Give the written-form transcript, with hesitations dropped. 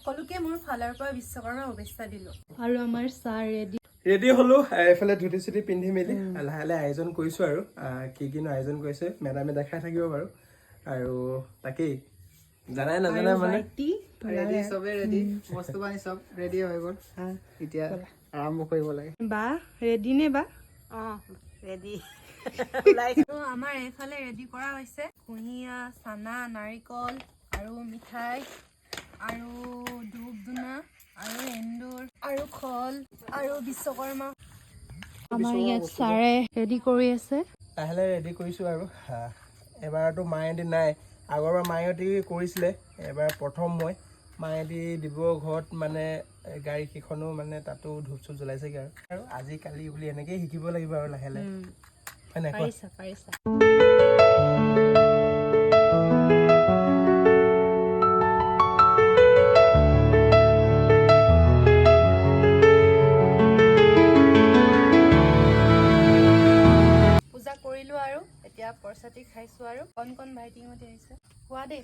সকলোকে মোৰ ফালৰ পৰা বিশ্বকৰ্মা শুভেচ্ছা দিলো আৰু আমাৰ চাহ ৰেডি ৰেডি হলো এফালে ধুতি চুতি পিন্ধি মেলি লাহে লাহে আয়োজন কৰিছো আৰু কিনো আয়োজন কৰিছে মেডামে দেখাই থাকিব বাৰু আৰু তাকেই জানাই নাজানে মানে ৰেডি সবে ৰেডি বস্তু বানি সব ৰেডি হৈ গ'ল এতিয়া আৰম্ভ কৰিব লাগে বা ৰেডি নে বা ৰেডি আমাৰ এইফালে ৰেডি কৰা হৈছে কুঁহিয়া চানা নাৰিকল আৰু মিঠাই আৰু ধূপ ধূনা আৰু এন্দুৰ আৰু খল আৰু বিশ্বকৰ্মা আমাৰ ইয়াত ছাৰে ৰেডি কৰি আছে লাহে লাহে ৰেডি কৰিছো আৰু এবাৰতো মায়েদি নাই আগৰবাৰ মায়েদি কৰিছিলে এবাৰ প্ৰথম মই মায়েদি দিব ঘৰত মানে গাড়ী কেইখনো মানে তাতো ধূপ চুপ জ্বলাইছেগে আৰু আজিকালি বুলি এনেকেই শিকিব লাগিব আৰু লাহে লাহে হয় নাই কোৱা? পাৰিছা পূজা কৰিলো আৰু এতিয়া প্ৰসাদী খাইছো আৰু কণ কণ ভাইটিহঁতে আহিছে খোৱা দেই